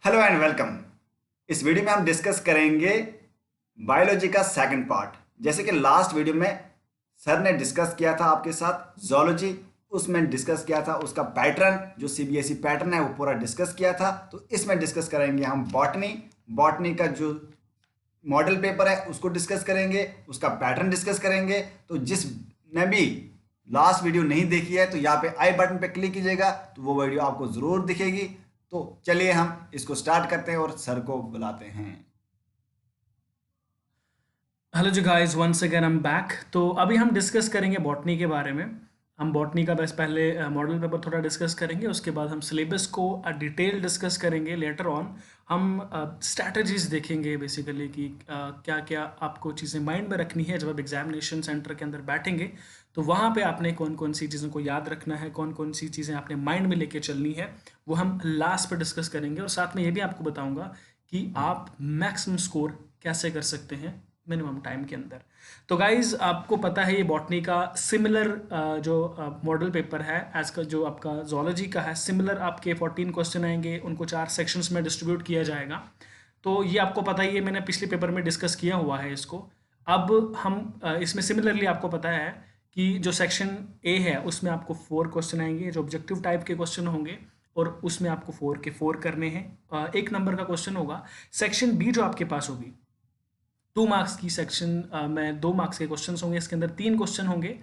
Hello and welcome. इस video में हम डिस्कस करेंगे बायोलॉजी का सेकंड पार्ट। जैसे कि लास्ट वीडियो में सर ने डिस्कस किया था आपके साथ जूलॉजी, उसमें डिस्कस किया था उसका पैटर्न, जो सीबीएसई पैटर्न है वो पूरा डिस्कस किया था। तो इसमें डिस्कस करेंगे हम बॉटनी। बॉटनी का जो मॉडल पेपर है उसको डिस्कस करेंगे, उसका पैटर्न डिस्कस करेंगे। तो जिसने भी लास्ट वीडियो नहीं देखी है तो यहाँ पे आई बटन पे क्लिक कीजिएगा, तो वो वीडियो आपको ज़रूर दिखेगी। तो चलिए हम इसको स्टार्ट करते हैं और सर को बुलाते हैं। हेलो जी guys, once again I am back. तो अभी हम डिस्कस करेंगे बॉटनी के बारे में। हम बॉटनी का बस पहले मॉडल पेपर थोड़ा डिस्कस करेंगे, उसके बाद हम सिलेबस को डिटेल डिस्कस करेंगे। लेटर ऑन हम स्ट्रैटेजीज देखेंगे बेसिकली कि क्या क्या आपको चीज़ें माइंड में रखनी है जब आप एग्जामिनेशन सेंटर के अंदर बैठेंगे। तो वहाँ पे आपने कौन कौन सी चीज़ों को याद रखना है, कौन कौन सी चीज़ें आपने माइंड में लेके चलनी है, वो हम लास्ट पे डिस्कस करेंगे। और साथ में ये भी आपको बताऊंगा कि आप मैक्सिमम स्कोर कैसे कर सकते हैं मिनिमम टाइम के अंदर। तो गाइज आपको पता है ये बॉटनी का सिमिलर जो मॉडल पेपर है एज का जो आपका जोलॉजी का है, सिमिलर आपके 14 क्वेश्चन आएंगे, उनको 4 सेक्शंस में डिस्ट्रीब्यूट किया जाएगा। तो ये आपको पता ही है, मैंने पिछले पेपर में डिस्कस किया हुआ है इसको। अब हम इसमें सिमिलरली आपको पता है कि जो सेक्शन ए है उसमें आपको 4 क्वेश्चन आएंगे जो ऑब्जेक्टिव टाइप के क्वेश्चन होंगे, और उसमें आपको 4 के 4 करने हैं। 1 नंबर का क्वेश्चन होगा। सेक्शन बी जो आपके पास होगी 2 मार्क्स की सेक्शन में 2 मार्क्स के क्वेश्चन होंगे, इसके अंदर 3 क्वेश्चन होंगे।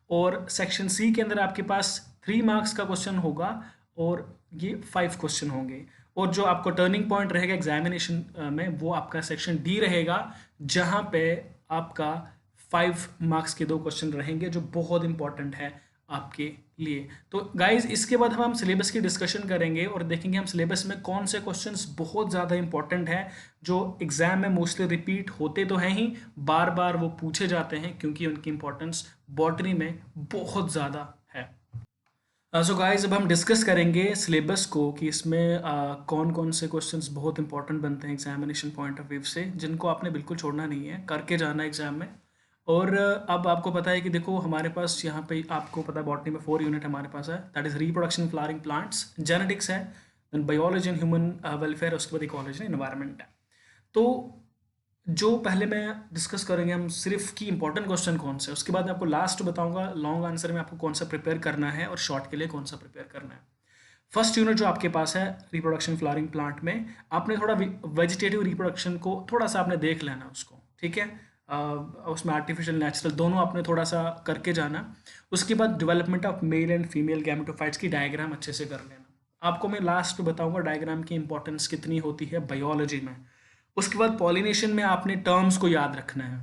और सेक्शन सी के अंदर आपके पास 3 मार्क्स का क्वेश्चन होगा और ये 5 क्वेश्चन होंगे। और जो आपको टर्निंग पॉइंट रहेगा एग्जामिनेशन में वो आपका सेक्शन डी रहेगा, जहाँ पे आपका 5 मार्क्स के 2 क्वेश्चन रहेंगे जो बहुत इंपॉर्टेंट है आपके लिए। तो गाइज इसके बाद हम सिलेबस की डिस्कशन करेंगे और देखेंगे हम सिलेबस में कौन से क्वेश्चंस बहुत ज़्यादा इंपॉर्टेंट हैं, जो एग्जाम में मोस्टली रिपीट होते तो हैं ही, बार बार वो पूछे जाते हैं क्योंकि उनकी इंपॉर्टेंस बॉटनी में बहुत ज़्यादा है। सो गाइस अब हम डिस्कस करेंगे सिलेबस को कि इसमें कौन कौन से क्वेश्चंस बहुत इंपॉर्टेंट बनते हैं एग्जामिनेशन पॉइंट ऑफ व्यू से, जिनको आपने बिल्कुल छोड़ना नहीं है, करके जाना एग्जाम में। और अब आपको पता है कि देखो हमारे पास यहाँ पे आपको पता है बॉटनी में 4 यूनिट हमारे पास है, that is reproduction flowering plants, genetics है, then biology and human welfare, उसके बाद इकोलॉजी एंड एनवायरनमेंट है। तो जो पहले मैं डिस्कस करेंगे हम सिर्फ की इंपॉर्टेंट क्वेश्चन कौन से, उसके बाद मैं आपको लास्ट बताऊंगा लॉन्ग आंसर में आपको कौन सा प्रिपेयर करना है और शॉर्ट के लिए कौन सा प्रिपेयर करना है। फर्स्ट यूनिट जो आपके पास है रिप्रोडक्शन फ्लावरिंग प्लांट में, आपने थोड़ा वेजिटेटिव रिप्रोडक्शन को थोड़ा सा आपने देख लेना उसको, ठीक है। उसमें आर्टिफिशियल नेचुरल दोनों आपने थोड़ा सा करके जाना। उसके बाद development of male and female gametophytes की डायग्राम अच्छे से कर लेना। आपको मैं लास्ट बताऊंगा डायग्राम की इंपॉर्टेंस कितनी होती है बायोलॉजी में। उसके बाद पॉलिनेशन में आपने टर्म्स को याद रखना है,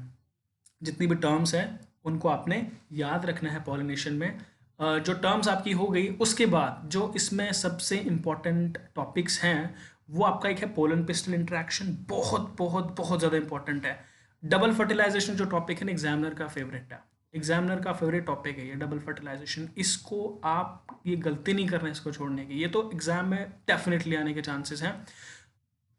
जितनी भी टर्म्स है उनको आपने याद रखना है पॉलिनेशन में। जो टर्म्स आपकी हो गई, उसके बाद जो इसमें सबसे इंपॉर्टेंट टॉपिक्स हैं वो आपका एक है पोलन पिस्टल इंटरेक्शन, बहुत बहुत बहुत ज़्यादा इंपॉर्टेंट है। डबल फर्टिलाइजेशन जो टॉपिक है ना, एग्जामिनर का फेवरेट है, एग्जामिनर का फेवरेट टॉपिक है ये डबल फर्टिलाइजेशन। इसको आप ये गलती नहीं करना है इसको छोड़ने की, ये तो एग्जाम में डेफिनेटली आने के चांसेस हैं,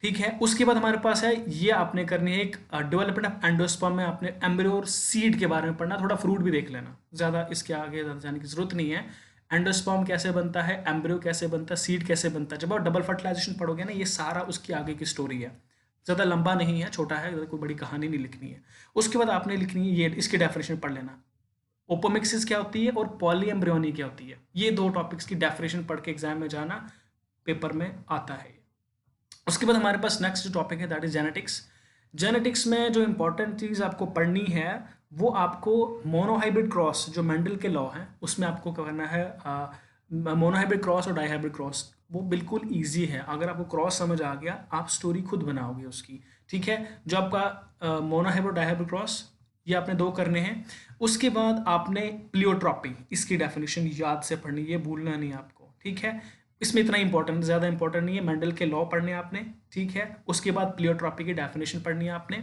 ठीक है। उसके बाद हमारे पास है ये आपने करनी है एक डेवलपमेंट ऑफ एंडोस्पर्म में आपने एम्ब्रियो और सीड के बारे में पढ़ना, थोड़ा फ्रूट भी देख लेना, ज़्यादा इसके आगे ज़्यादा जाने की जरूरत नहीं है। एंडोस्पर्म कैसे बनता है, एम्ब्रियो कैसे बनता है, सीड कैसे बनता है, जब आप डबल फर्टिलाइजेशन पढ़ोगे ना, ये सारा उसकी आगे की स्टोरी है, ज़्यादा लंबा नहीं है, छोटा है, कोई बड़ी कहानी नहीं लिखनी है। उसके बाद आपने लिखनी है ये, इसकी डेफिनेशन पढ़ लेना, ओपोमिक्सिस क्या होती है और पॉली एम्ब्रियोनी क्या होती है, ये 2 टॉपिक्स की डेफिनेशन पढ़ के एग्जाम में जाना, पेपर में आता है। उसके बाद हमारे पास नेक्स्ट जो टॉपिक है दैट इज जेनेटिक्स। जेनेटिक्स में जो इंपॉर्टेंट चीज़ आपको पढ़नी है वो आपको मोनोहाइब्रिड क्रॉस, जो मेंडल के लॉ हैं उसमें आपको करना है मोनोहाइब्रिड क्रॉस और डाईहाइब्रिड क्रॉस। वो बिल्कुल ईजी है, अगर आपको क्रॉस समझ आ गया आप स्टोरी खुद बनाओगे उसकी, ठीक है। जो आपका मोनोहाइब्रिड डाईहाइब्रिड क्रॉस, ये आपने 2 करने हैं। उसके बाद आपने प्लियोट्रॉपी, इसकी डेफिनेशन याद से पढ़नी, ये भूलना नहीं आपको, ठीक है। इसमें इतना इंपॉर्टेंट, ज़्यादा इंपॉर्टेंट नहीं है, मेंडल के लॉ पढ़ने आपने, ठीक है। उसके बाद प्लियोट्रॉपी की डेफिनेशन पढ़नी है आपने।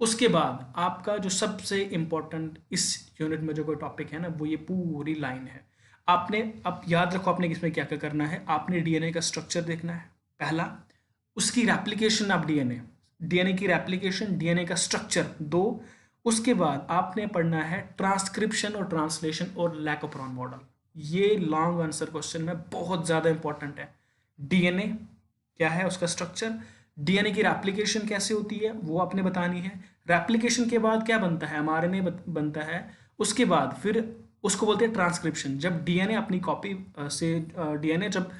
उसके बाद आपका जो सबसे इंपॉर्टेंट इस यूनिट में जो कोई टॉपिक है ना, वो ये पूरी लाइन है। आपने अब याद रखो आपने इसमें क्या क्या करना है, आपने डीएनए का स्ट्रक्चर देखना है पहला, उसकी रेप्लिकेशन ऑफ डीएनए, डीएनए की रेप्लिकेशन, डीएनए का स्ट्रक्चर 2। उसके बाद आपने पढ़ना है ट्रांसक्रिप्शन और ट्रांसलेशन और लैकोप्रॉन मॉडल, ये लॉन्ग आंसर क्वेश्चन में बहुत ज़्यादा इंपॉर्टेंट है। डीएनए, क्या है उसका स्ट्रक्चर, डीएनए की रेप्लिकेशन कैसे होती है वो आपने बतानी है, रेप्लिकेशन के बाद क्या बनता है, एमआरएनए बनता है, उसके बाद फिर उसको बोलते हैं ट्रांसक्रिप्शन। जब डीएनए अपनी कॉपी से डीएनए जब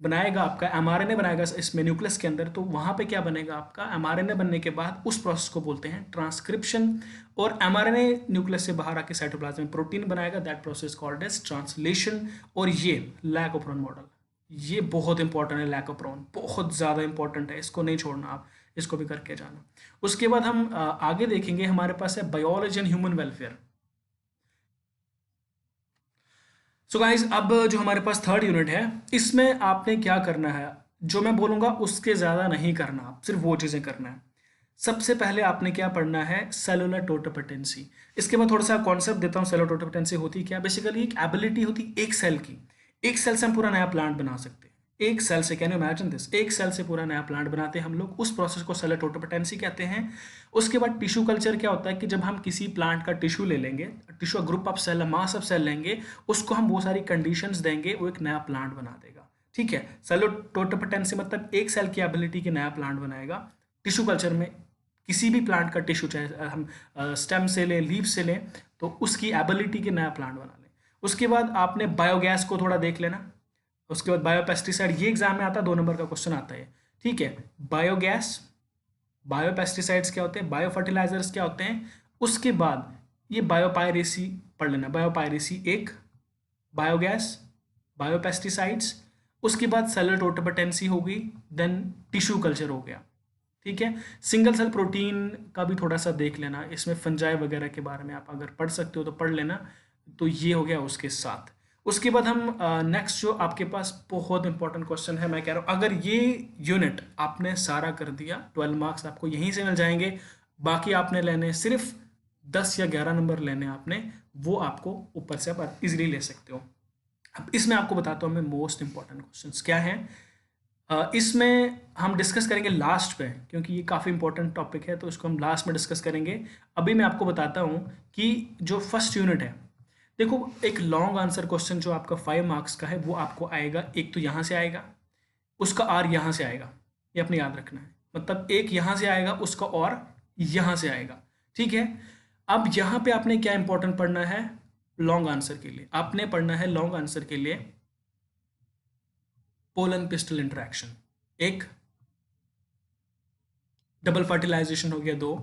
बनाएगा आपका एमआरएनए बनाएगा इसमें न्यूक्लियस के अंदर, तो वहाँ पे क्या बनेगा आपका एमआरएनए बनने के बाद उस प्रोसेस को बोलते हैं ट्रांसक्रिप्शन। और एमआरएनए न्यूक्लियस से बाहर आके साइटोप्लाज्म में प्रोटीन बनाएगा, that process called as translation. और ये लैकोप्रोन मॉडल, ये बहुत इंपॉर्टेंट है, लैकोप्रोन बहुत ज़्यादा इंपॉर्टेंट है, इसको नहीं छोड़ना आप, इसको भी करके जाना। उसके बाद हम आगे देखेंगे, हमारे पास है biology and human welfare. So guys अब जो हमारे पास थर्ड यूनिट है, इसमें आपने क्या करना है, जो मैं बोलूँगा उसके ज़्यादा नहीं करना, आप सिर्फ वो चीज़ें करना है। सबसे पहले आपने क्या पढ़ना है, सेलुलर टोटोपोटेंसी। इसके बाद थोड़ा सा कॉन्सेप्ट देता हूँ, सेलुलर टोटोपोटेंसी होती क्या, बेसिकली एक एबिलिटी होती एक सेल की, एक सेल से हम पूरा नया प्लांट बना सकते हैं, एक सेल से, कैन यू इमेजिन दिस, एक सेल से पूरा नया प्लांट बनाते हैं हम लोग, उस प्रोसेस को सेलुलर टोटोपोटेंसी कहते हैं। उसके बाद टिश्यू कल्चर क्या होता है कि जब हम किसी प्लांट का टिश्यू ले लेंगे, tissue group of cell, mass of cell लेंगे, उसको हम बहुत सारी कंडीशंस देंगे, वो एक नया प्लांट बना देगा। ठीक है, सेलुलर टोटोपोटेंसी मतलब एक सेल की एबिलिटी के नया प्लांट बनाएगा। टिश्यू कल्चर में किसी भी प्लांट का टिश्यू, चाहे हम स्टेम से लें, लीफ से लें, तो उसकी एबिलिटी के नया प्लांट बना लें। उसके बाद आपने बायोगैस को थोड़ा देख लेना। उसके बाद बायोपेस्टिसाइड, ये एग्जाम में आता है, 2 नंबर का क्वेश्चन आता है। ठीक है, बायोगैस, बायोपेस्टिसाइड्स क्या होते हैं, बायो फर्टिलाइजर्स क्या होते हैं। उसके बाद ये बायोपायरेसी पढ़ लेना, बायोपायरेसी एक, बायोगैस, बायोपेस्टिसाइड्स, उसके बाद सेलुलर टोटोपोटेंसी हो गई, देन टिश्यू कल्चर हो गया। ठीक है, सिंगल सेल प्रोटीन का भी थोड़ा सा देख लेना, इसमें फंजाई वगैरह के बारे में आप अगर पढ़ सकते हो तो पढ़ लेना। तो ये हो गया उसके साथ। उसके बाद हम नेक्स्ट जो आपके पास बहुत इंपॉर्टेंट क्वेश्चन है, मैं कह रहा हूँ अगर ये यूनिट आपने सारा कर दिया, 12 मार्क्स आपको यहीं से मिल जाएंगे। बाकी आपने लेने सिर्फ 10 या 11 नंबर लेने आपने, वो आपको ऊपर से आप इजीली ले सकते हो। अब इसमें आपको बताता हूँ मैं मोस्ट इंपॉर्टेंट क्वेश्चंस क्या हैं। इसमें हम डिस्कस करेंगे लास्ट पे, क्योंकि ये काफ़ी इंपॉर्टेंट टॉपिक है, तो इसको हम लास्ट में डिस्कस करेंगे। अभी मैं आपको बताता हूँ कि जो फर्स्ट यूनिट है, देखो एक लॉन्ग आंसर क्वेश्चन जो आपका 5 मार्क्स का है वो आपको आएगा, एक तो यहाँ से आएगा, उसका आर यहाँ से आएगा, ये अपने याद रखना है। मतलब एक यहाँ से आएगा, उसका और यहाँ से आएगा। ठीक है, अब यहाँ पे आपने क्या इंपॉर्टेंट पढ़ना है, लॉन्ग आंसर के लिए आपने पढ़ना है, लॉन्ग आंसर के लिए पोलन पिस्टल इंटरेक्शन, एक, डबल फर्टिलाइजेशन हो गया, 2,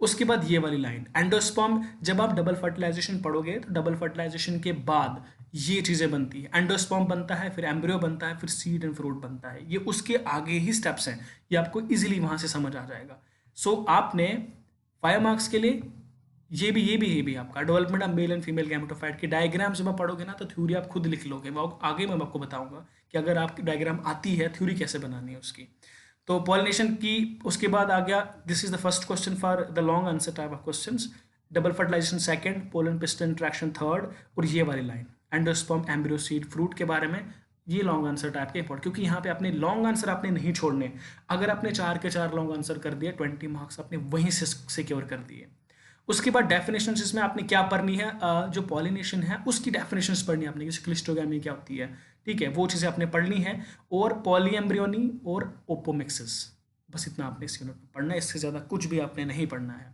उसके बाद ये वाली लाइन एंडोस्पर्म। जब आप डबल फर्टिलाइजेशन पढ़ोगे तो डबल फर्टिलाइजेशन के बाद ये चीज़ें बनती है, एंडोस्पर्म बनता है, फिर एम्ब्रियो बनता है, फिर सीड एंड फ्रूट बनता है, ये उसके आगे ही स्टेप्स हैं, ये आपको इजीली वहाँ से समझ आ जाएगा। सो आपने 5 मार्क्स के लिए ये भी आपका development of male and female gametophyte की डायग्राम जब आप पढ़ोगे ना, तो थ्योरी आप खुद लिख लोगे, वो आगे मैं आपको बताऊंगा कि अगर आपकी डायग्राम आती है, थ्योरी कैसे बनानी है उसकी। तो पॉलिनेशन की, उसके बाद आ गया, this is the first question for the long answer type of questions, double fertilization second, pollen pistil interaction third, और ये वाली line endosperm embryo seed fruit के बारे में, ये लॉन्ग आंसर टाइप के इंपॉर्टेंट, क्योंकि यहाँ पे आपने लॉन्ग आंसर आपने नहीं छोड़ने। अगर आपने 4 के 4 लॉन्ग आंसर कर दिए, 20 मार्क्स आपने वहीं से सिक्योर कर दिए। उसके बाद डेफिनेशन, इसमें आपने क्या पढ़नी है, जो पॉलिनेशन है उसकी डेफिनेशंस पढ़नी है आपने, जैसे क्लिस्टोगैमी क्या होती है, ठीक है, वो चीज़ें आपने पढ़नी है, और पॉलीएम्ब्रियोनी और ओपोमिक्सिस, बस इतना आपने इस यूनिट में पढ़ना है, इससे ज़्यादा कुछ भी आपने नहीं पढ़ना है।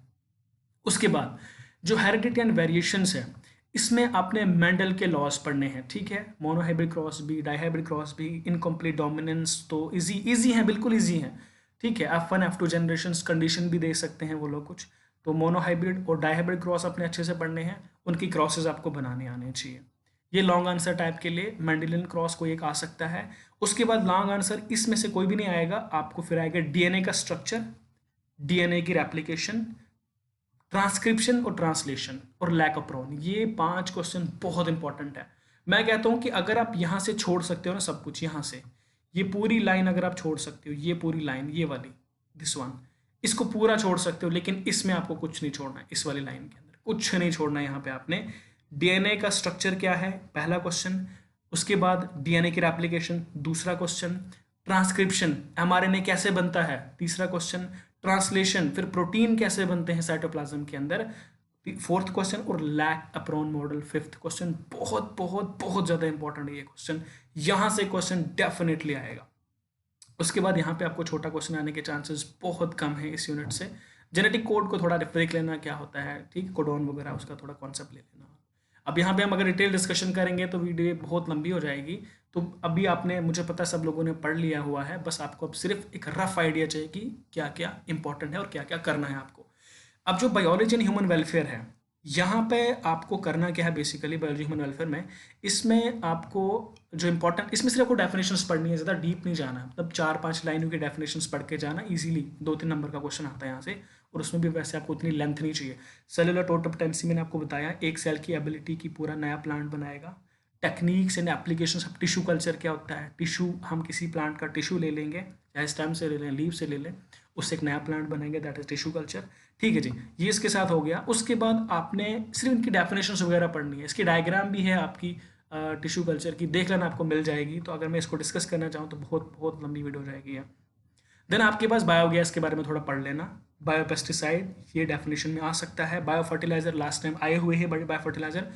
उसके बाद जो हेरिडिटी एंड वेरिएशंस है, इसमें आपने मेंडल के लॉज पढ़ने हैं। ठीक है, मोनोहाइब्रिड क्रॉस भी, डाइहाइब्रिड क्रॉस भी, इनकम्प्लीट डोमिनेंस, तो इजी हैं, बिल्कुल इजी हैं। ठीक है, F1 F2 जनरेशन कंडीशन भी दे सकते हैं वो लोग कुछ, तो मोनोहाइब्रिड और डाइहाइब्रिड क्रॉस अपने अच्छे से पढ़ने हैं, उनकी क्रॉसेज आपको बनाने आने चाहिए। ये लॉन्ग आंसर टाइप के लिए मेंडेलियन क्रॉस कोई एक आ सकता है। उसके बाद लॉन्ग आंसर इसमें से कोई भी नहीं आएगा, आपको फिर आएगा डीएनए का स्ट्रक्चर, डीएनए की रेप्लिकेशन, ट्रांसक्रिप्शन और ट्रांसलेशन, और लैकोप्रोन। ये 5 क्वेश्चन बहुत इंपॉर्टेंट है। मैं कहता हूँ कि अगर आप यहाँ से छोड़ सकते हो ना सब कुछ, यहाँ से ये पूरी लाइन अगर आप छोड़ सकते हो, ये पूरी लाइन, ये वाली, दिस वन, इसको पूरा छोड़ सकते हो, लेकिन इसमें आपको कुछ नहीं छोड़ना है, इस वाली लाइन के अंदर कुछ नहीं छोड़ना है। यहाँ पे आपने डीएनए का स्ट्रक्चर क्या है, पहला क्वेश्चन, उसके बाद डीएनए की रेप्लिकेशन, दूसरा क्वेश्चन, ट्रांसक्रिप्शन, एमआरएनए कैसे बनता है, तीसरा क्वेश्चन, ट्रांसलेशन, फिर प्रोटीन कैसे बनते हैं साइटोप्लाज्म के अंदर, फोर्थ क्वेश्चन, और लैकोप्रोन मॉडल, फिफ्थ क्वेश्चन। बहुत बहुत बहुत ज़्यादा इंपॉर्टेंट है ये क्वेश्चन, यहाँ से क्वेश्चन डेफिनेटली आएगा। उसके बाद यहाँ पे आपको छोटा क्वेश्चन आने के चांसेस बहुत कम है इस यूनिट से। जेनेटिक कोड को थोड़ा देख लेना क्या होता है, ठीक, कोडोन वगैरह उसका थोड़ा कॉन्सेप्ट ले लेना। अब यहाँ पे हम अगर डिटेल डिस्कशन करेंगे तो वीडियो बहुत लंबी हो जाएगी। तो अभी आपने, मुझे पता है सब लोगों ने पढ़ लिया हुआ है, बस आपको अब सिर्फ एक रफ आइडिया चाहिए कि क्या क्या इंपॉर्टेंट है और क्या क्या करना है आपको। अब जो बायोलॉजी एंड ह्यूमन वेलफेयर है, यहाँ पे आपको करना क्या है बेसिकली बायोलॉजी ह्यूमन वेलफेयर में, इसमें आपको जो इंपॉर्टेंट, इसमें सिर्फ आपको डेफिनेशंस पढ़नी है, ज़्यादा डीप नहीं जाना, मतलब 4-5 लाइनों की डेफिनेशंस पढ़ के जाना, इजीली 2-3 नंबर का क्वेश्चन आता है यहाँ से, और उसमें भी वैसे आपको उतनी लेंथ नहीं चाहिए। सेलुलर टोटोपोटेंसी मैंने आपको बताया, एक सेल की एबिलिटी की पूरा नया प्लांट बनाएगा। Techniques and applications of tissue culture क्या होता है, टिश्यू, हम किसी प्लांट का टिश्यू ले लेंगे, चाहे स्टेम से ले लें, लीव से ले लें, उससे एक नया प्लांट बनाएंगे, दैट इज टिश्यू कल्चर। ठीक है जी, ये इसके साथ हो गया। उसके बाद आपने सिर्फ इनकी डेफिनेशंस वगैरह पढ़नी है, इसकी डायग्राम भी है आपकी टिश्यू कल्चर की, देख लेना, आपको मिल जाएगी। तो अगर मैं इसको डिस्कस करना चाहूँ तो बहुत बहुत लंबी वीडियो हो जाएगी है। देन आपके पास बायोगैस के बारे में थोड़ा पढ़ लेना, बायोपेस्टिसाइड ये डेफिनेशन में आ सकता है, बायो फर्टिलाइजर लास्ट टाइम आए हुए हैं बड़े बायो फर्टिलाइजर,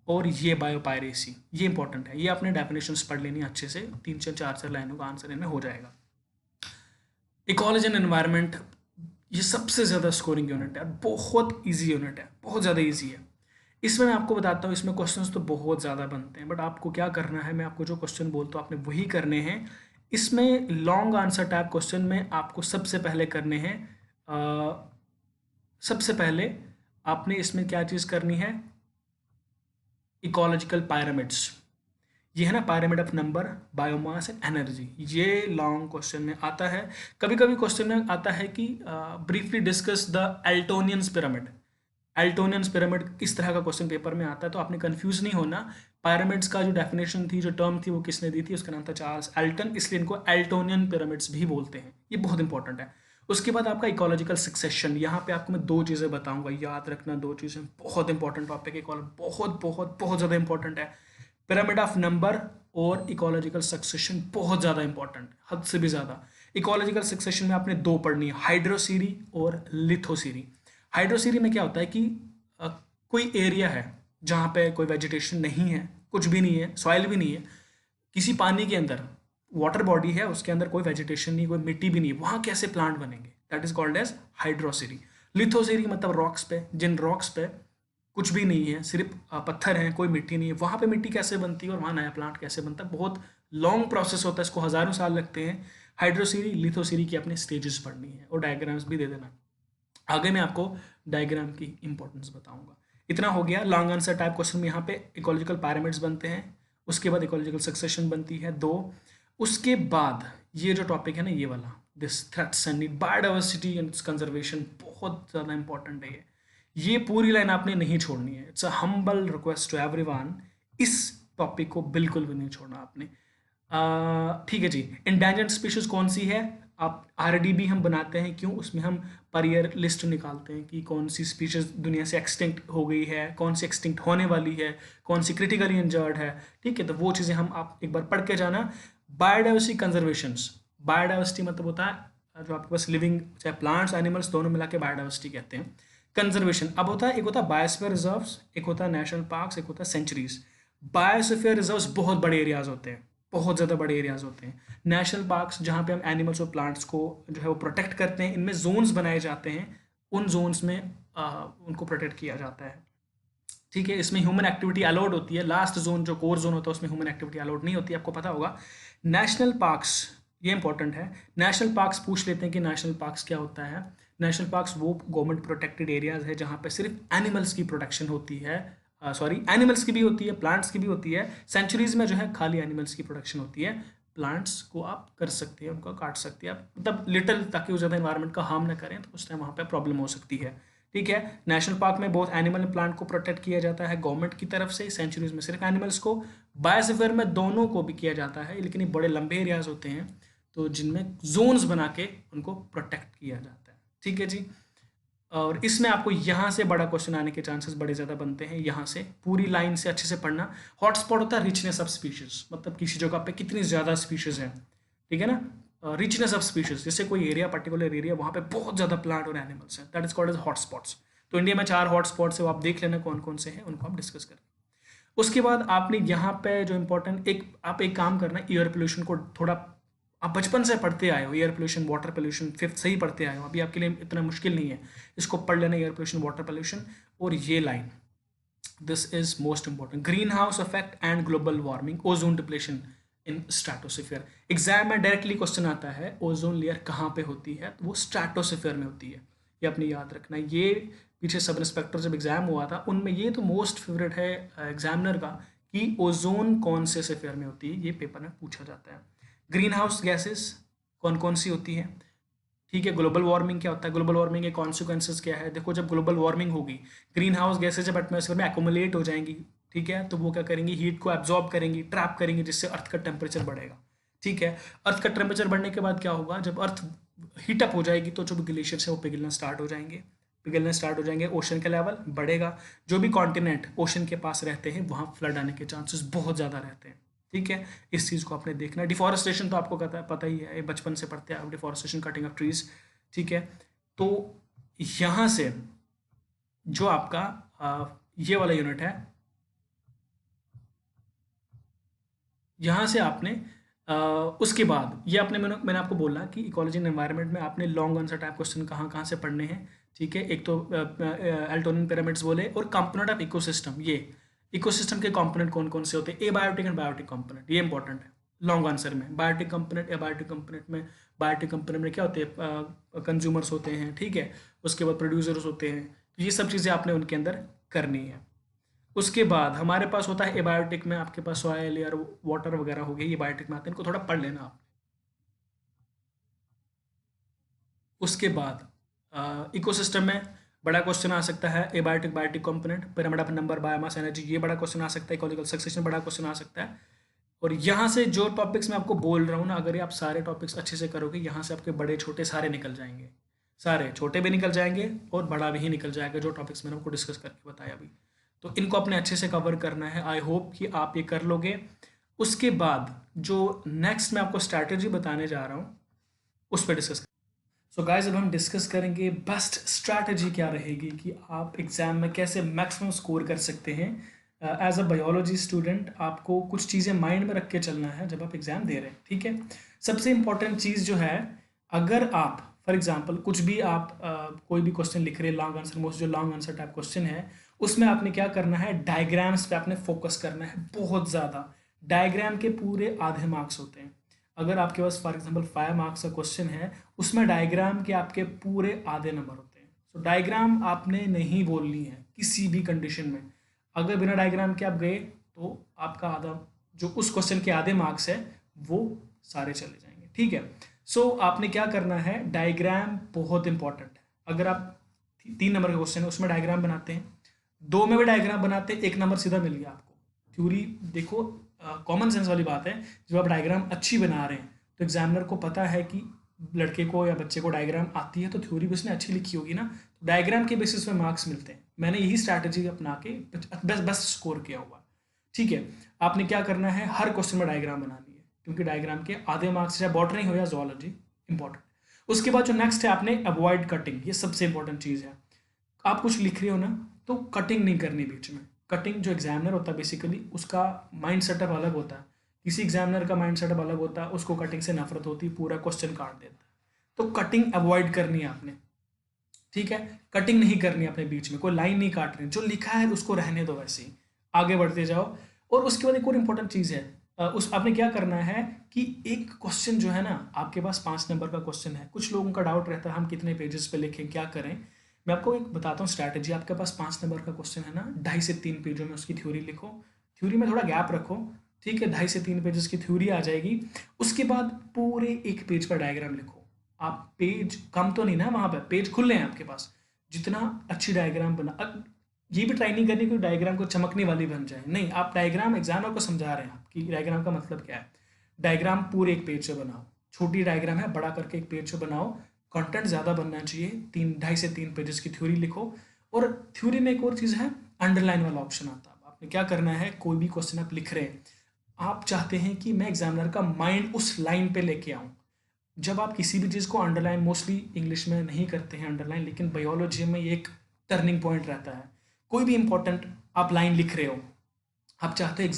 और ये बायोपायरेसी, ये इंपॉर्टेंट है, ये आपने डेफिनेशंस पढ़ लेनी अच्छे से, 3 से 4 लाइनों का आंसर इनमें हो जाएगा। इकोलॉजी एंड एनवायरनमेंट, ये सबसे ज़्यादा स्कोरिंग यूनिट है, बहुत इजी यूनिट है, बहुत ज़्यादा इजी है। इसमें मैं आपको बताता हूँ, इसमें क्वेश्चंस तो बहुत ज़्यादा बनते हैं, बट आपको क्या करना है, मैं आपको जो क्वेश्चन बोलता हूँ आपने वही करने हैं। इसमें लॉन्ग आंसर टाइप क्वेश्चन में आपको सबसे पहले करने हैं, सबसे पहले आपने इसमें क्या चीज़ करनी है, इकोलॉजिकल पायरामिड्स, ये है ना, pyramid of number, biomass and energy, ये लॉन्ग क्वेश्चन में आता है। कभी कभी क्वेश्चन में आता है कि briefly discuss the Eltonian's pyramid, Eltonian's pyramid इस तरह का क्वेश्चन पेपर में आता है, तो आपने कंफ्यूज नहीं होना। पिरामिड्स का जो डेफिनेशन थी, जो टर्म थी, वो किसने दी थी, उसका नाम था चार्ल्स एल्टन, इसलिए इनको एल्टोनियन पिरामिड्स भी बोलते हैं, ये बहुत इंपॉर्टेंट है। उसके बाद आपका इकोलॉजिकल सक्सेशन, यहाँ पे आपको मैं 2 चीज़ें बताऊंगा, याद रखना 2 चीज़ें, बहुत इंपॉर्टेंट टॉपिक है, बहुत बहुत बहुत ज़्यादा इंपॉर्टेंट है। पिरामिड ऑफ नंबर और इकोलॉजिकल सक्सेशन बहुत ज़्यादा इंपॉर्टेंट, हद से भी ज़्यादा। इकोलॉजिकल सक्सेशन में आपने 2 पढ़नी है, हाइड्रोसीरी और लिथोसीरी। हाइड्रोसीरी में क्या होता है कि कोई एरिया है जहाँ पे कोई वेजिटेशन नहीं है, कुछ भी नहीं है, सॉइल भी नहीं है, किसी पानी के अंदर वाटर बॉडी है, उसके अंदर कोई वेजिटेशन नहीं, कोई मिट्टी भी नहीं है, वहाँ कैसे प्लांट बनेंगे, दैट इज कॉल्ड एज हाइड्रोसीरी। लिथोसीरी मतलब रॉक्स पे, जिन रॉक्स पे कुछ भी नहीं है, सिर्फ पत्थर हैं, कोई मिट्टी नहीं है, वहाँ पे मिट्टी कैसे बनती है और वहाँ नया प्लांट कैसे बनता है, बहुत लॉन्ग प्रोसेस होता है, इसको हज़ारों साल लगते हैं। हाइड्रोसीरी लिथोसीरी की अपने स्टेजेस पढ़नी है और डायग्राम्स भी दे देना, आगे मैं आपको डायग्राम की इंपॉर्टेंस बताऊंगा। इतना हो गया लॉन्ग आंसर टाइप क्वेश्चन में, यहाँ पे इकोलॉजिकल पैरामिड्स बनते हैं, उसके बाद इकोलॉजिकल सक्सेशन बनती है 2, उसके बाद ये जो टॉपिक है ना, ये वाला, this threats and need, biodiversity and it's conservation, बहुत ज़्यादा इंपॉर्टेंट है ये पूरी लाइन आपने नहीं छोड़नी है, it's a humble request to everyone, इस टॉपिक को बिल्कुल भी नहीं छोड़ना आपने। ठीक है जी। इंडेंजर्ड स्पीशीज कौन सी है, आप आरडीबी हम बनाते हैं, क्यों, उसमें हम पर ईयर लिस्ट निकालते हैं कि कौन सी स्पीशीज दुनिया से एक्सटिंक्ट हो गई है, कौन सी एक्सटिंक्ट होने वाली है, कौन सी क्रिटिकली इंजर्ड है, ठीक है, तो वो चीज़ें हम आप एक बार पढ़ के जाना। बायोडाइवर्सिटी कंजर्वेशंस, बायोडाइवर्सिटी मतलब होता है जो आपके पास लिविंग, चाहे प्लांट्स एनिमल्स दोनों मिला के बायोडाइवर्सिटी कहते हैं। कंजर्वेशन अब होता है, एक होता है बायोस्फीयर रिजर्व्स, एक होता है नेशनल पार्क्स, एक होता है सेंचुरीज। बायोस्फीयर रिजर्व्स बहुत बड़े एरियाज होते हैं, बहुत ज़्यादा बड़े एरियाज होते हैं। नेशनल पार्क्स जहाँ पे हम एनिमल्स और प्लांट्स को जो है वो प्रोटेक्ट करते हैं, इनमें जोन्स बनाए जाते हैं, उन जोन्स में उनको प्रोटेक्ट किया जाता है, ठीक है। इसमें ह्यूमन एक्टिविटी अलाउड होती है, लास्ट जोन जो कोर जोन होता है उसमें ह्यूमन एक्टिविटी अलाउड नहीं होती, आपको पता होगा। नेशनल पार्क्स, ये इंपॉर्टेंट है, नेशनल पार्क्स पूछ लेते हैं कि नेशनल पार्क्स क्या होता है। नेशनल पार्क्स वो गवर्नमेंट प्रोटेक्टेड एरियाज है जहाँ पे सिर्फ एनिमल्स की प्रोटेक्शन होती है, सॉरी एनिमल्स की भी होती है, प्लांट्स की भी होती है। सेंचुरीज में जो है खाली एनिमल्स की प्रोटेक्शन होती है, प्लांट्स को आप कर सकते हैं, उनको काट सकते हैं आप, मतलब लिटिल, ताकि वो ज़्यादा इन्वायरमेंट का हार्म ना करें, तो उस टाइम वहाँ पे प्रॉब्लम हो सकती है, ठीक है। नेशनल पार्क में बहुत एनिमल एंड प्लांट को प्रोटेक्ट किया जाता है गवर्नमेंट की तरफ से, सेंचुरीज में सिर्फ एनिमल्स को, बायोस्फीयर में दोनों को भी किया जाता है, लेकिन ये बड़े लंबे एरियाज होते हैं तो जिनमें जोन्स बना के उनको प्रोटेक्ट किया जाता है, ठीक है जी। और इसमें आपको यहाँ से बड़ा क्वेश्चन आने के चांसेस बड़े ज़्यादा बनते हैं, यहाँ से पूरी लाइन से अच्छे से पढ़ना। हॉटस्पॉट होता है रिचनेस ऑफ स्पीशीज, मतलब किसी जगह पे कितनी ज़्यादा स्पीशीज है, ठीक है ना, रिचनेस ऑफ स्पीशीज, जैसे कोई एरिया, पर्टिकुलर एरिया, वहाँ पे बहुत ज़्यादा प्लांट और एनिमल्स हैं, that is called as hotspots. तो इंडिया में 4 हॉटस्पॉट्स है, वो आप देख लेना कौन कौन से हैं, उनको हम डिस्कस करें। उसके बाद आपने यहाँ पे जो इंपॉर्टेंट, आप एक काम करना, एयर पोल्यूशन को थोड़ा आप बचपन से पढ़ते आए हो, air pollution, water pollution, fifth से ही पढ़ते आए हो, अभी आपके लिए इतना मुश्किल नहीं है, इसको पढ़ लेना, एयर पोल्यूशन, वाटर पोल्यूशन। और ये line, this is most important, green house effect and global warming, ozone depletion in stratosphere. Exam में डायरेक्टली क्वेश्चन आता है ओजोन लेयर कहाँ पे होती है, तो वो स्ट्रेटोस्फीयर में होती है, ये अपने याद रखना है। ये पीछे सब इंस्पेक्टर जब एग्जाम हुआ था उनमें ये तो मोस्ट फेवरेट है एग्जामिनर का, कि ओजोन कौन से स्फीयर में होती है, ये पेपर में पूछा जाता है। ग्रीन हाउस गैसेस कौन कौन सी होती हैं, ठीक है। ग्लोबल वार्मिंग क्या होता है, ग्लोबल वार्मिंग के कॉन्सिक्वेंसेस क्या है। देखो जब ग्लोबल वार्मिंग होगी, ग्रीन हाउस गैसेज जब एटमॉस्फेयर में एक्यूमुलेट हो जाएंगी, ठीक है, तो वो क्या करेंगी, हीट को एब्जॉर्ब करेंगी, ट्रैप करेंगी, जिससे अर्थ का टेम्परेचर बढ़ेगा, ठीक है। अर्थ का टेम्परेचर बढ़ने के बाद क्या होगा, जब अर्थ हीटअप हो जाएगी तो जो भी ग्लेशियर्स है वो पिघलना स्टार्ट हो जाएंगे, पिघलना स्टार्ट हो जाएंगे, ओशन का लेवल बढ़ेगा, जो भी कॉन्टिनेंट ओशन के पास रहते हैं वहाँ फ्लड आने के चांसेस बहुत ज़्यादा रहते हैं, ठीक है। इस चीज़ को आपने देखना है। डिफॉरेस्टेशन तो आपको पता ही है, ये बचपन से पढ़ते हैं आप, डिफॉरेस्टेशन, कटिंग ऑफ ट्रीज, ठीक है। तो यहाँ से जो आपका ये वाला यूनिट है, यहाँ से आपने उसके बाद ये आपने मैंने आपको बोला कि इकोलॉजी एंड एनवायरनमेंट में आपने लॉन्ग आंसर टाइप क्वेश्चन कहाँ कहाँ से पढ़ने हैं, ठीक है। एक तो एल्टोनियन पिरामिड्स बोले, और कंपोनेंट ऑफ इकोसिस्टम, ये इकोसिस्टम के कंपोनेंट कौन कौन से होते हैं, एबायोटिक एंड बायोटिक कंपोनेंट, ये इंपॉर्टेंट है लॉन्ग आंसर में। बायोटिक कंपोनेंट, एबायोटिक कंपोनेंट में, बायोटिक कंपोनेंट में क्या होते हैं, कंज्यूमर्स होते हैं, ठीक है, उसके बाद प्रोड्यूसर्स होते हैं, तो ये सब चीज़ें आपने उनके अंदर करनी है। उसके बाद हमारे पास होता है एबायोटिक में, आपके पास सॉयल एयर वाटर वगैरह हो गए, ये बायोटिक में आते हैं, इनको थोड़ा पढ़ लेना आप। उसके बाद इकोसिस्टम में बड़ा क्वेश्चन आ सकता है, abiotic biotic component, pyramid of number, biomass energy, ये बड़ा क्वेश्चन आ सकता है, इकोलॉजिकल सक्सेशन बड़ा क्वेश्चन आ सकता है। और यहाँ से जो टॉपिक्स मैं आपको बोल रहा हूँ ना, अगर ये आप सारे टॉपिक्स अच्छे से करोगे, यहाँ से आपके बड़े छोटे सारे निकल जाएंगे, सारे छोटे भी निकल जाएंगे और बड़ा भी निकल जाएगा, जो टॉपिक्स मैंने आपको डिस्कस करके बताया अभी। तो इनको अपने अच्छे से कवर करना है, आई होप कि आप ये कर लोगे। उसके बाद जो नेक्स्ट मैं आपको स्ट्रैटेजी बताने जा रहा हूँ उस पर डिस्कस। सो गाइस, अब हम डिस्कस करेंगे बेस्ट स्ट्रैटेजी क्या रहेगी कि आप एग्जाम में कैसे मैक्सिमम स्कोर कर सकते हैं। एज अ बायोलॉजी स्टूडेंट आपको कुछ चीज़ें माइंड में रख के चलना है जब आप एग्जाम दे रहे हैं, ठीक है। सबसे इंपॉर्टेंट चीज़ जो है, अगर आप फॉर एग्जांपल कुछ भी आप कोई भी क्वेश्चन लिख रहे हैं, लॉन्ग आंसर, मोस्ट जो लॉन्ग आंसर टाइप क्वेश्चन है, उसमें आपने क्या करना है, डायग्राम्स पे आपने फोकस करना है बहुत ज़्यादा। डायग्राम के पूरे आधे मार्क्स होते हैं। अगर आपके पास फॉर एग्जांपल 5 मार्क्स का क्वेश्चन है, उसमें डायग्राम के आपके पूरे आधे नंबर होते हैं। सो डायग्राम आपने नहीं बोलनी है किसी भी कंडीशन में। अगर बिना डायग्राम के आप गए तो आपका आधा, जो उस क्वेश्चन के आधे मार्क्स है वो सारे चले जाएंगे, ठीक है। सो आपने क्या करना है, डायग्राम बहुत इंपॉर्टेंट है। अगर आप 3 नंबर का क्वेश्चन है उसमें डायग्राम बनाते हैं, 2 में भी डायग्राम बनाते हैं, 1 नंबर सीधा मिल गया आपको। थ्योरी देखो, कॉमन सेंस वाली बात है, जब आप डायग्राम अच्छी बना रहे हैं तो एग्जामिनर को पता है कि लड़के को या बच्चे को डायग्राम आती है, तो थ्योरी भी उसने अच्छी लिखी होगी ना, तो डायग्राम के बेसिस पे मार्क्स मिलते हैं। मैंने यही स्ट्रैटेजी अपना के बेस्ट स्कोर किया हुआ, ठीक है। आपने क्या करना है, हर क्वेश्चन में डायग्राम बनानी है, क्योंकि डायग्राम के आधे मार्क्स, चाहे बॉटनी हो या जोलॉजी, इंपॉर्टेंट। उसके बाद जो नेक्स्ट है, आपने अवॉइड कटिंग, ये सबसे इंपॉर्टेंट चीज़ है। आप कुछ लिख रहे हो ना, तो कटिंग नहीं करनी बीच में। कटिंग, जो एग्जामिनर होता है बेसिकली उसका माइंड सेटअप अलग होता है, किसी एग्जामिनर का माइंड सेटअप अलग होता है, उसको कटिंग से नफरत होती है, पूरा क्वेश्चन काट देता है। तो कटिंग अवॉइड करनी है आपने, ठीक है। कटिंग नहीं करनी है अपने बीच में, कोई लाइन नहीं काट रही, जो लिखा है उसको रहने दो वैसे ही, आगे बढ़ते जाओ। और उसके बाद एक और इम्पोर्टेंट चीज़ है, उस आपने क्या करना है कि एक क्वेश्चन जो है ना, आपके पास 5 नंबर का क्वेश्चन है, कुछ लोगों का डाउट रहता है हम कितने पेजेस पे लिखें, क्या करें। मैं आपको एक बताता हूँ स्ट्रैटेजी। आपके पास 5 नंबर का क्वेश्चन है ना, 2.5 से 3 पेजों में उसकी थ्योरी लिखो, थ्योरी में थोड़ा गैप रखो, ठीक है। 2.5 से 3 पेजेस की थ्योरी आ जाएगी। उसके बाद पूरे 1 पेज पर डायग्राम लिखो। आप पेज कम तो नहीं ना, वहाँ पर पेज खुले हैं आपके पास, जितना अच्छी डायग्राम बना, ये भी ट्राई नहीं करनी कि डायग्राम को चमकने वाली बन जाए, नहीं। आप डायग्राम एग्जामिनर को समझा रहे हैं आपकी डायग्राम का मतलब क्या है। डायग्राम पूरे 1 पेज से बनाओ, छोटी डायग्राम है, बड़ा करके 1 पेज से बनाओ। कंटेंट ज़्यादा बनना चाहिए, 2.5 से 3 पेजेस की थ्योरी लिखो। और थ्योरी में एक और चीज़ है, अंडरलाइन वाला ऑप्शन आता है। आपने क्या करना है, कोई भी क्वेश्चन आप लिख रहे हैं, आप चाहते हैं कि मैं एग्जामिनर का माइंड उस लाइन पे लेके आऊँ। जब आप किसी भी चीज़ को अंडरलाइन, मोस्टली इंग्लिश में नहीं करते हैं अंडरलाइन, लेकिन बायोलॉजी में ये एक टर्निंग पॉइंट रहता है। कोई भी इंपॉर्टेंट आप लाइन लिख रहे हो, आप चाहते हो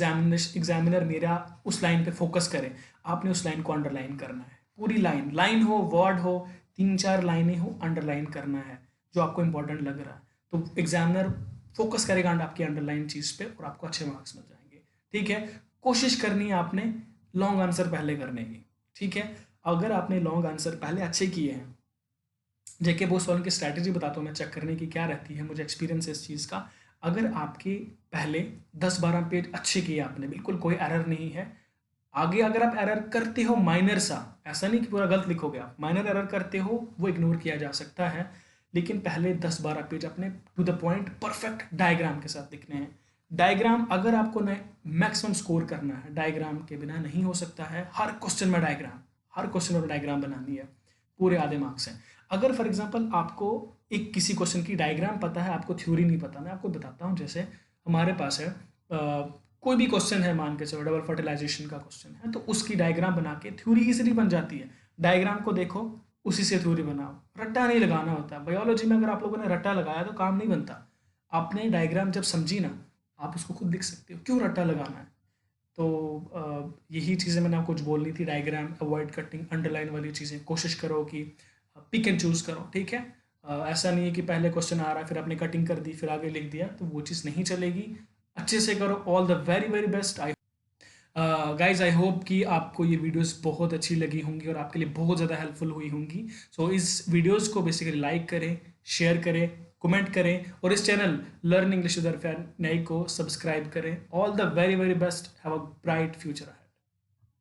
एग्जामिनर मेरा उस लाइन पे फोकस करे, आपने उस लाइन को अंडरलाइन करना है, पूरी लाइन, लाइन हो, वर्ड हो, 3-4 लाइनें हो, अंडरलाइन करना है जो आपको इंपॉर्टेंट लग रहा है। तो एग्जामिनर फोकस करेगा आपकी अंडरलाइन चीज़ पे और आपको अच्छे मार्क्स मिल जाएंगे। ठीक है, कोशिश करनी है आपने लॉन्ग आंसर पहले करने की। ठीक है, अगर आपने लॉन्ग आंसर पहले अच्छे किए हैं, जेके बोस वालों की स्ट्रैटेजी बताता हूँ मैं चेक करने की क्या रहती है, मुझे एक्सपीरियंस है इस चीज़ का। अगर आपके पहले 10-12 पेज अच्छे किए आपने, बिल्कुल कोई एरर नहीं है, आगे अगर आप एरर करते हो माइनर सा, ऐसा नहीं कि पूरा गलत लिखोगे आप, माइनर एरर करते हो वो इग्नोर किया जा सकता है, लेकिन पहले 10-12 पेज अपने to the point perfect diagram के साथ लिखने हैं। डायग्राम अगर आपको मैक्सिमम स्कोर करना है, डायग्राम के बिना नहीं हो सकता है। हर क्वेश्चन में डायग्राम, हर क्वेश्चन में डायग्राम बनानी है, पूरे आधे मार्क्स हैं। अगर फॉर एग्जांपल आपको एक किसी क्वेश्चन की डायग्राम पता है, आपको थ्योरी नहीं पता, मैं आपको बताता हूँ। जैसे हमारे पास है कोई भी क्वेश्चन है, मान के चलो डबल फर्टिलाइजेशन का क्वेश्चन है, तो उसकी डायग्राम बना के थ्योरी इजीली बन जाती है। डायग्राम को देखो, उसी से थ्योरी बनाओ, रट्टा नहीं लगाना होता। बायोलॉजी में अगर आप लोगों ने रट्टा लगाया तो काम नहीं बनता। आपने डायग्राम जब समझी ना, आप उसको खुद लिख सकते हो, क्यों रट्टा लगाना है। तो यही चीज़ें मैंने आपको कुछ बोलनी थी। डायग्राम, अवॉइड कटिंग, अंडरलाइन वाली चीज़ें कोशिश करो कि पिक एंड चूज़ करो। ठीक है, ऐसा नहीं है कि पहले क्वेश्चन आ रहा है फिर आपने कटिंग कर दी फिर आगे लिख दिया, तो वो चीज़ नहीं चलेगी। अच्छे से करो। All the very very best. Guys I hope कि आपको ये वीडियोस बहुत अच्छी लगी होंगी और आपके लिए बहुत ज़्यादा हेल्पफुल हुई होंगी। सो इस वीडियोस को बेसिकली लाइक करें, शेयर करें, कमेंट करें और इस channel learn English with Irfan नई को सब्सक्राइब करें। All the very very best. Have a bright future.